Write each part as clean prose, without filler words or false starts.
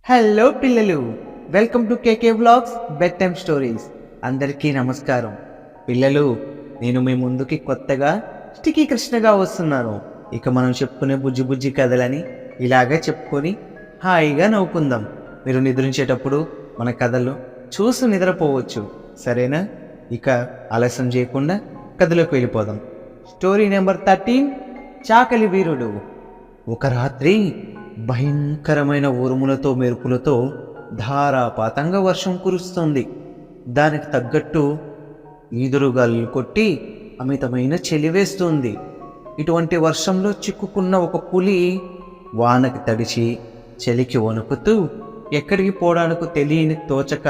Hello పిల్లలు, welcome to KK vlogs bed time stories. అందరికీ నమస్కారం. పిల్లలు, నేను మీ ముందుకి కొత్తగా స్టికీ కృష్ణగా వస్తున్నాను. ఇక మనం చెప్పుకునే బుజ్జి బుజ్జి కథలని ఇలాగే చెప్పుకొని హాయిగా నవ్వుకుందాం. మీరు నిద్రించేటప్పుడు మన కథలు చూసి నిద్రపోవచ్చు, సరేనా? ఇక ఆలస్యం చేయకుండా కథలోకి వెళ్ళిపోదాం. స్టోరీ నెంబర్ 13, చాకలి వీరుడు. ఒక రాత్రి భయంకరమైన ఉరుములతో మెరుపులతో ధారాపాతంగా వర్షం కురుస్తుంది. దానికి తగ్గట్టు ఈదురుగాలు కొట్టి అమితమైన చలి వేస్తుంది. ఇటువంటి వర్షంలో చిక్కుకున్న ఒక పులి వానకి తడిచి చలికి వణుకుతూ ఎక్కడికి పోవడానికి తెలియని తోచక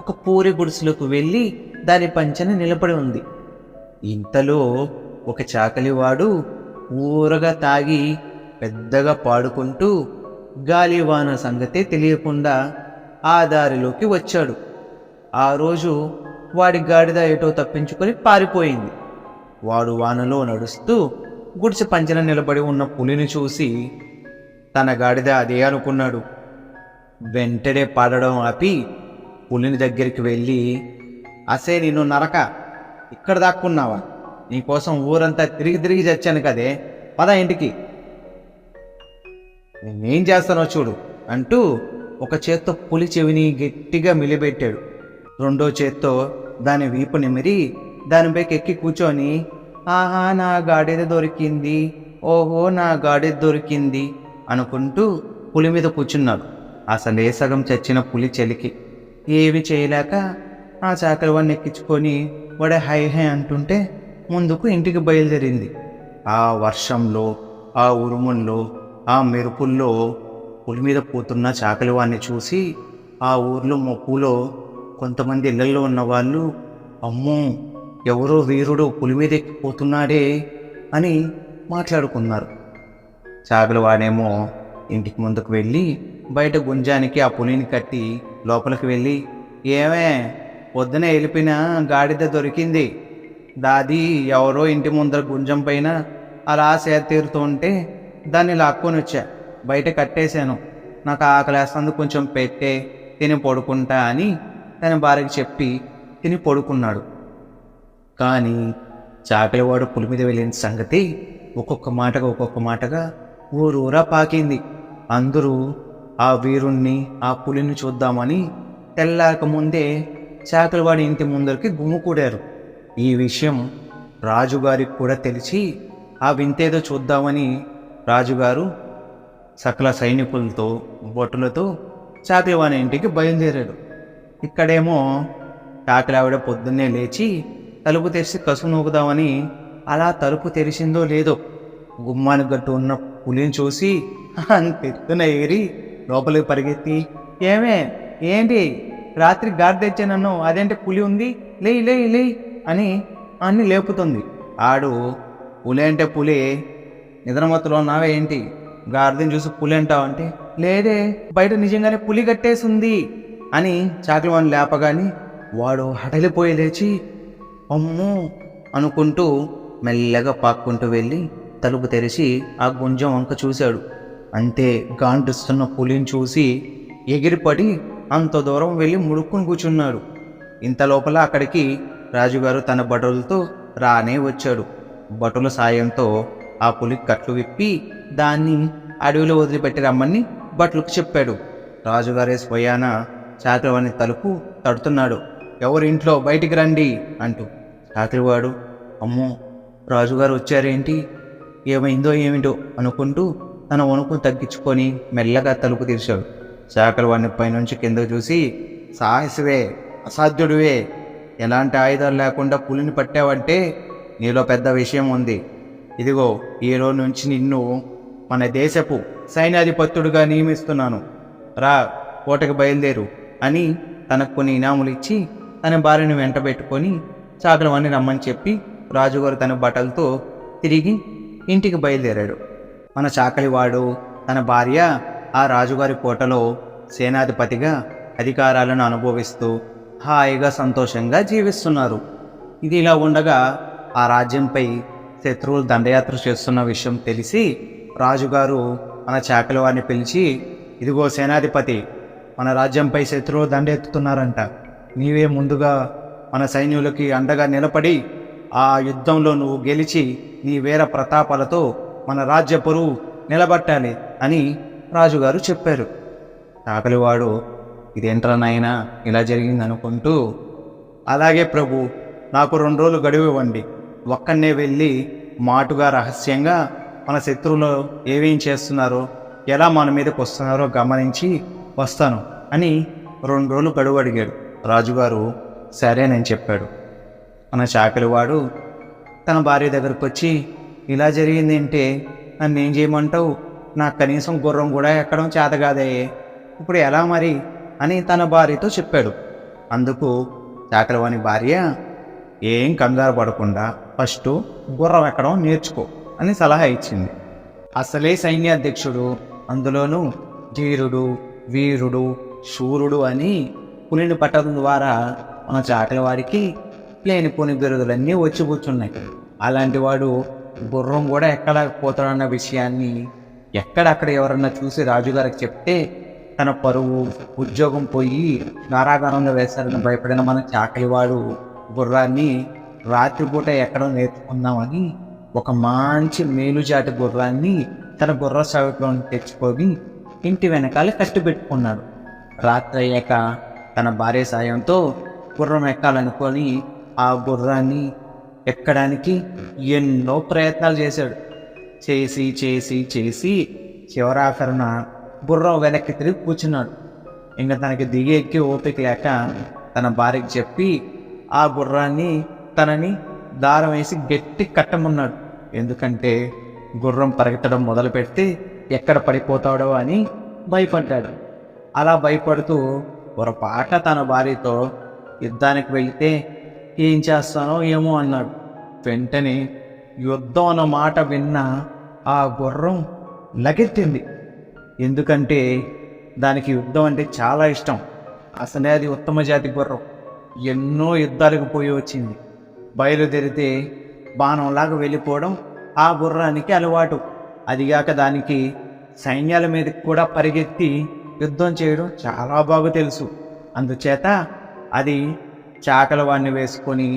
ఒక పూరి గుడిసెలకు వెళ్ళి దాని పంచన నిలబడి ఉంది. ఇంతలో ఒక చాకలివాడు ఊరగా తాగి పెద్దగా పాడుకుంటూ గాలివాన సంగతే తెలియకుండా ఆ దారిలోకి వచ్చాడు. ఆ రోజు వాడి గాడిద ఏటో తప్పించుకొని పారిపోయింది. వాడు వానలో నడుస్తూ గుడిసె పంచన నిలబడి ఉన్న పులిని చూసి తన గాడిద అదే అనుకున్నాడు. వెంటనే పాడడం ఆపి పులిని దగ్గరికి వెళ్ళి, అసే నిన్ను నరక, ఇక్కడ దాక్కున్నావా? నీకోసం ఊరంతా తిరిగి తిరిగి చచ్చాను కదే, పద ఇంటికి, నేనేం చేస్తానో చూడు అంటూ ఒక చేత్తో పులి చెవిని గట్టిగా మిలిబెట్టాడు. రెండో చేత్తో దాని వీపు నిమిరి దానిపైకి ఎక్కి కూర్చొని, ఆహా నా గాడిద దొరికింది, ఓహో నా గాడిద దొరికింది అనుకుంటూ పులి మీద కూర్చున్నాడు. అసలే సగం చచ్చిన పులి చలికి ఏమి చేయలేక ఆ చాకలివాడిని ఎక్కించుకొని వాడే హై హై అంటుంటే ముందుకు ఇంటికి బయలుదేరింది. ఆ వర్షంలో, ఆ ఉరుముల్లో, ఆ మెరుపుల్లో పులి మీద పోతున్న చాకలివాడిని చూసి ఆ ఊర్లో మొప్పులో కొంతమంది ఇళ్లలో ఉన్నవాళ్ళు, అమ్మో ఎవరో వీరుడు పులి మీద ఎక్కిపోతున్నాడే అని మాట్లాడుకున్నారు. చాకలివాడేమో ఇంటికి ముందుకు వెళ్ళి బయట గుంజానికి ఆ పులిని కట్టి లోపలికి వెళ్ళి, ఏమే పొద్దున వెళ్ళిపోయిన గాడిద దొరికింది, దాది ఎవరో ఇంటి ముందర గుంజం పైన అలా సేతీరుతూ ఉంటే దాన్ని లాక్కొని వచ్చా, బయట కట్టేశాను, నాకు ఆకలేస్తుంది, కొంచెం పెట్టే, తిని పడుకుంటా అని తన భార్యకి చెప్పి తిని పడుకున్నాడు. కానీ చాకలివాడు పులి మీద వెళ్ళిన సంగతి ఒక్కొక్క మాటగా ఊరూరా పాకింది. అందరూ ఆ వీరుణ్ణి, ఆ పులిని చూద్దామని తెల్లాక ముందే చాకలివాడి ఇంటి ముందరికి గుమ్ముకూడారు. ఈ విషయం రాజుగారికి కూడా తెలిసి ఆ వింతేదో చూద్దామని రాజుగారు సకల సైనికులతో బొట్టులతో చాకలివాని ఇంటికి బయలుదేరాడు. ఇక్కడేమో చాకలివాడ పొద్దున్నే లేచి తలుపు తెరిచి కసువు నూకుదామని అలా తలుపు తెరిచిందో లేదో గుమ్మానికి గట్టు ఉన్న పులిని చూసి అంతెత్తున ఎగిరి లోపలికి పరిగెత్తి, ఏమే ఏంటి రాత్రి గాడి తెచ్చానన్ను, అదేంటి పులి ఉంది, లేయి లేయి లేయి అని అన్ని లేపుతుంది. ఆడు పులి అంటే పులి, నిద్రమత్తులో ఉన్నావే ఏంటి, గాడిదని చూసి పులి అంటావంటే, లేదే బయట నిజంగానే పులి కట్టేసింది అని చాకలివాడిని లేపగాని వాడు హడలిపోయి లేచి అమ్మో అనుకుంటూ మెల్లగా పాక్కుంటూ వెళ్ళి తలుపు తెరిచి ఆ గుంజం వంక చూశాడు. అంతే గాంటిస్తున్న పులిని చూసి ఎగిరిపడి అంత దూరం వెళ్ళి ముడుక్కుని కూర్చున్నాడు. ఇంత లోపల అక్కడికి రాజుగారు తన భటులతో రానే వచ్చాడు. భటుల సాయంతో ఆ పులికి కట్లు విప్పి దాన్ని అడవిలో వదిలిపెట్టి రమ్మని భటులకు చెప్పాడు. రాజుగారే స్వయాన చాకలివాడిని తలుపు తడుతున్నాడు. ఎవరింట్లో బయటికి రండి అంటూ. చాకలివాడు అమ్మో రాజుగారు వచ్చారేంటి, ఏమైందో ఏమిటో అనుకుంటూ తన వణుకును తగ్గించుకొని మెల్లగా తలుపు తెరిచాడు. చాకలివాడిని పైనుంచి కిందకు చూసి, సాహసివే, అసాధ్యుడివే, ఎలాంటి ఆయుధాలు లేకుండా పులిని పట్టావంటే నీలో పెద్ద విషయం ఉంది. ఇదిగో ఈ రోజు నుంచి నిన్ను మన దేశపు సైన్యాధిపత్యుడిగా నియమిస్తున్నాను, రా కోటకి బయలుదేరు అని తనకు కొన్ని ఇనాములు ఇచ్చి తన భార్యను వెంట పెట్టుకొని చాకలివాడిని రమ్మని చెప్పి రాజుగారు తన బట్టలతో తిరిగి ఇంటికి బయలుదేరాడు. మన చాకలివాడు తన భార్య ఆ రాజుగారి కోటలో సేనాధిపతిగా అధికారాలను అనుభవిస్తూ హాయిగా సంతోషంగా జీవిస్తున్నారు. ఇది ఇలా ఉండగా ఆ రాజ్యంపై శత్రువులు దండయాత్ర చేస్తున్న విషయం తెలిసి రాజుగారు మన చాకలివాడిని పిలిచి, ఇదిగో సేనాధిపతి, మన రాజ్యంపై శత్రువులు దండెత్తుతున్నారంట. నీవే ముందుగా మన సైన్యులకి అండగా నిలబడి ఆ యుద్ధంలో నువ్వు గెలిచి నీ వీర ప్రతాపాలతో మన రాజ్య పరువు నిలబట్టాలి అని రాజుగారు చెప్పారు. చాకలివాడు ఇదేంట్రా నాయనా ఇలా జరిగింది అనుకుంటూ, అలాగే ప్రభు, నాకు 2 రోజులు గడువు ఇవ్వండి, ఒక్కనే వెళ్ళి మాటుగా రహస్యంగా మన శత్రువులు ఏమేం చేస్తున్నారో, ఎలా మన మీదకి వస్తున్నారో గమనించి వస్తాను అని 2 రోజులు గడువు అడిగాడు. రాజుగారు సరేనని చెప్పాడు. మన చాకలివాడు తన భార్య దగ్గరకు వచ్చి, ఇలా జరిగిందంటే నన్ను ఏం చేయమంటావు? నాకు కనీసం గుర్రం కూడా ఎక్కడం చేత కాదే, ఇప్పుడు ఎలా మరి అని తన భార్యతో చెప్పాడు. అందుకు చాకలివాని భార్య, ఏం కంగారు పడకుండా ఫస్ట్ గుర్రం ఎక్కడం నేర్చుకో అని సలహా ఇచ్చింది. అసలే సైన్యాధ్యక్షుడు, అందులోనూ ధీరుడు, వీరుడు, శూరుడు అని పులిని పట్టడం ద్వారా మన చాకలివాడికి లేనిపోని బిరుదులన్నీ వచ్చి కూర్చున్నాయి. అలాంటి వాడు గుర్రం కూడా ఎక్కలేకపోతాడన్న విషయాన్ని ఎక్కడక్కడ ఎవరన్నా చూసి రాజుగారికి చెప్తే తన పరువు, ఉద్యోగం పోయి కారాగారంలో వేశారని భయపడిన మన చాకలివాడు గుర్రాన్ని రాత్రిపూట ఎక్కడో నేర్చుకుందామని ఒక మంచి మేలుజాతి గుర్రాన్ని తన గుర్ర సాగులో తెచ్చుకొని ఇంటి వెనకాల కట్టిపెట్టుకున్నాడు. రాత్రి అయ్యాక తన భార్య సాయంతో గుర్రం ఎక్కాలనుకొని ఆ గుర్రాన్ని ఎక్కడానికి ఎన్నో ప్రయత్నాలు చేశాడు. చేసి చేసి చేసి చివరాఖరున గుర్రం వెనక్కి తిరిగి కూర్చున్నాడు. ఇంకా తనకి దిగి ఎక్కి ఓపిక లేక తన భార్యకి చెప్పి ఆ గుర్రాన్ని తనని దారం వేసి గట్టి కట్టమన్నాడు. ఎందుకంటే గుర్రం పరిగెత్తడం మొదలు పెడితే ఎక్కడ పడిపోతాడో అని భయపడ్డాడు. అలా భయపడుతూ పొరపాట తన భార్యతో యుద్ధానికి వెళితే ఏం చేస్తానో ఏమో అన్నాడు. వెంటనే యుద్ధం అన్న మాట విన్న ఆ గుర్రం లగెత్తింది. ఎందుకంటే దానికి యుద్ధం అంటే చాలా ఇష్టం. అసలే అది ఉత్తమ జాతి గుర్రం, ఎన్నో యుద్ధాలకు పోయి వచ్చింది. బయలుదేరితే బాణంలాగా వెళ్ళిపోవడం ఆ గుర్రానికి అలవాటు. అదిగాక దానికి సైన్యాల మీదకి కూడా పరిగెత్తి యుద్ధం చేయడం చాలా బాగా తెలుసు. అందుచేత అది చాకలివాడిని వేసుకొని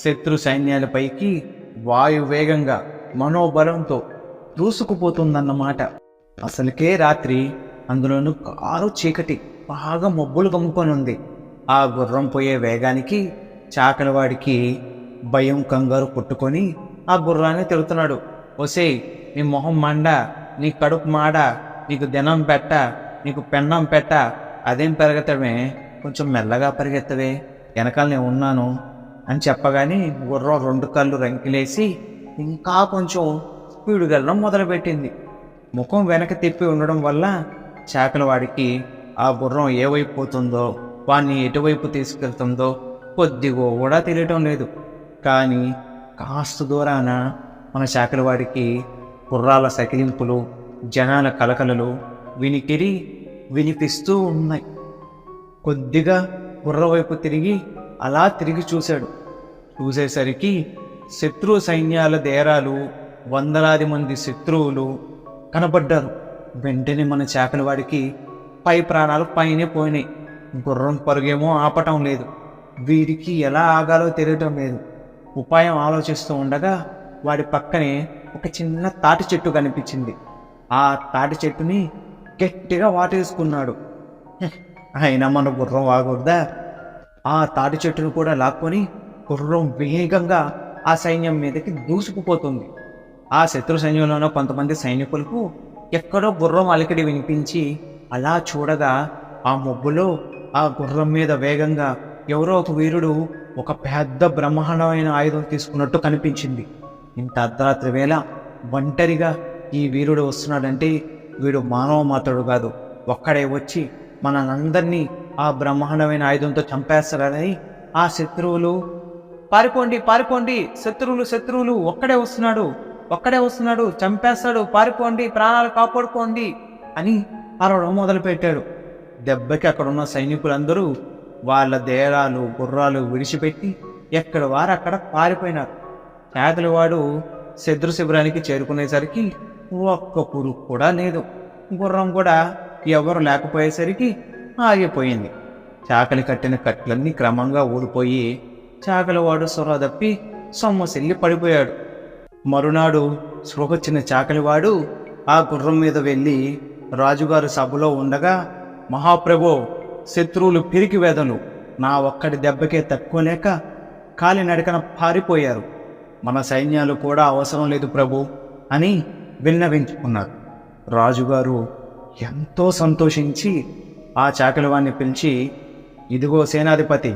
శత్రు సైన్యాలపైకి వాయువేగంగా మనోబలంతో దూసుకుపోతుందన్నమాట. అసలుకే రాత్రి, అందులోనూ కారు చీకటి, బాగా మబ్బులు కమ్ముకొని ఉంది. ఆ గుర్రం పోయే వేగానికి చాకలివాడికి భయం, కంగారు పుట్టుకొని ఆ గుర్రాన్ని తిడుతున్నాడు. ఒసేయ్, నీ మొహం మండ, నీ కడుపు మాడ, నీకు దినం పెట్ట, నీకు పెన్నం పెట్ట, అదేం పెరగతమే, కొంచెం మెల్లగా పరిగెత్తవే, వెనకాల నేను ఉన్నాను అని చెప్పగానే గుర్రం 2 కళ్ళు రంకిలేసి ఇంకా కొంచెం స్పీడ్ వెళ్ళడం మొదలుపెట్టింది. ముఖం వెనక తిప్పి ఉండడం వల్ల చాకలివాడికి ఆ గుర్రం ఏ వైపు పోతుందో, వాడిని ఎటువైపు తీసుకెళ్తుందో కొద్దిగా కూడా తెలియటం లేదు. కానీ కాస్త దూరాన మన చాకలివాడికి గుర్రాల సకిలింపులు, జనాల కలకలలు వినిపిస్తూ ఉన్నాయి. కొద్దిగా గుర్ర వైపు తిరిగి అలా తిరిగి చూశాడు. చూసేసరికి శత్రు సైన్యాల దేరాలు, వందలాది మంది శత్రువులు కనబడ్డారు. వెంటనే మన చాకలివాడికి పై ప్రాణాలు పైనే పోయినాయి. గుర్రం పరుగేమో ఆపటం లేదు. వీడికి ఎలా ఆగాలో తెలియటం లేదు. ఉపాయం ఆలోచిస్తూ ఉండగా వాడి పక్కనే ఒక చిన్న తాటి చెట్టు కనిపించింది. ఆ తాటి చెట్టుని గట్టిగా వాటేసుకున్నాడు. అయినా మన గుర్రం ఆగొద్దా? ఆ తాటి చెట్టును కూడా లాక్కొని గుర్రం వేగంగా ఆ సైన్యం మీదకి దూసుకుపోతుంది. ఆ శత్రు సైన్యంలోనూ కొంతమంది సైనికులకు ఎక్కడో గుర్రం అలికిడి వినిపించి అలా చూడగా ఆ మబ్బులో ఆ గుర్రం మీద వేగంగా ఎవరో ఒక వీరుడు ఒక పెద్ద బ్రహ్మాండమైన ఆయుధం తీసుకున్నట్టు కనిపించింది. ఇంత అర్ధరాత్రి వేళ ఒంటరిగా ఈ వీరుడు వస్తున్నాడంటే వీడు మానవ మాతడు కాదు, ఒక్కడే వచ్చి మనందరినీ ఆ బ్రహ్మాండమైన ఆయుధంతో చంపేస్తాడని ఆ శత్రువులు, పారిపోండి పారిపోండి, శత్రువులు ఒక్కడే వస్తున్నాడు, చంపేస్తాడు, పారిపోండి, ప్రాణాలు కాపాడుకోండి అని అరవడం మొదలుపెట్టాడు. దెబ్బకి అక్కడున్న సైనికులందరూ వాళ్ళ దేరాలు, గుర్రాలు విడిచిపెట్టి ఎక్కడ వారు అక్కడ పారిపోయినారు. చాకలివాడు శత్రు శిబిరానికి చేరుకునేసరికి ఒక్క పురుగు కూడా లేదు. గుర్రం కూడా ఎవరు లేకపోయేసరికి ఆగిపోయింది. చాకలి కట్టిన కట్లన్నీ క్రమంగా ఊడిపోయి చాకలివాడు సొర తప్పి సొమ్మసిల్లి పడిపోయాడు. మరునాడు స్పృహొచ్చిన చాకలివాడు ఆ గుర్రం మీద వెళ్ళి రాజుగారు సభలో ఉండగా, మహాప్రభో, శత్రువులు పిరికి వేదను నా ఒక్కడి దెబ్బకే తట్టుకోలేక కాలినడకన పారిపోయారు. మన సైన్యాలు కూడా అవసరం లేదు ప్రభు అని విన్నవించుకున్నారు. రాజుగారు ఎంతో సంతోషించి ఆ చాకలివాణ్ణి పిలిచి, ఇదిగో సేనాధిపతి,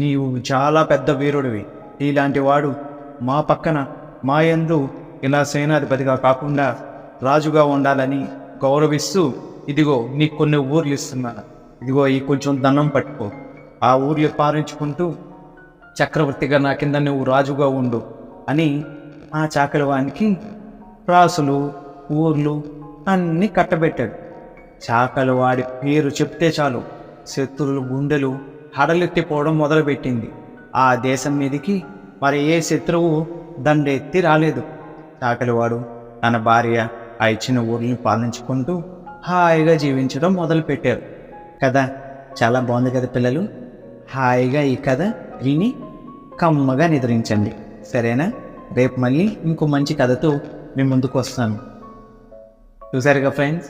నీవు చాలా పెద్ద వీరుడివి. ఇలాంటి వాడు మా పక్కన మా యందు ఇలా సేనాధిపతిగా కాకుండా రాజుగా ఉండాలని గౌరవిస్తూ, ఇదిగో నీకు కొన్ని ఊర్లు ఇస్తున్నాను, ఇదిగో ఈ కొంచెం దండం పట్టుకో, ఆ ఊర్లు పాలించుకుంటూ చక్రవర్తిగా నా కింద నువ్వు రాజుగా ఉండు అని ఆ చాకలివానికి రాసులు ఊర్లు అన్నీ కట్టబెట్టాడు. చాకలివాడి పేరు చెప్తే చాలు శత్రువుల గుండెలు హడలెత్తిపోవడం మొదలుపెట్టింది. ఆ దేశం మీదికి మరి ఏ శత్రువు దండెత్తి రాలేదు. చాకలివాడు తన భార్య ఆ ఇచ్చిన ఊరిని పాలించుకుంటూ హాయిగా జీవించడం మొదలుపెట్టారు. కథ చాలా బాగుంది కదా పిల్లలు. హాయిగా ఈ కథ విని కమ్మగా నిద్రించండి, సరేనా? రేపు మళ్ళీ ఇంకో మంచి కథతో మీ ముందుకు వస్తాను. చూసారుగా ఫ్రెండ్స్,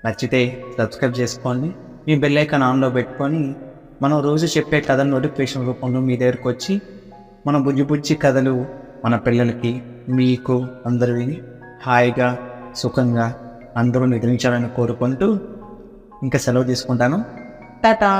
నచ్చితే సబ్స్క్రైబ్ చేసుకోండి, మీ బెల్ ఐకాన్ ఆన్లో పెట్టుకొని మనం రోజు చెప్పే కథ నోటిఫికేషన్ రూపంలో మీ దగ్గరకు వచ్చి మన బుజ్జి బుజ్జి కథలు మన పిల్లలకి మీకు అందరూ విని హాయిగా సుఖంగా అందరూ నిద్రించాలని కోరుకుంటూ ఇంకా సెలవు తీసుకుంటాను. టాటా.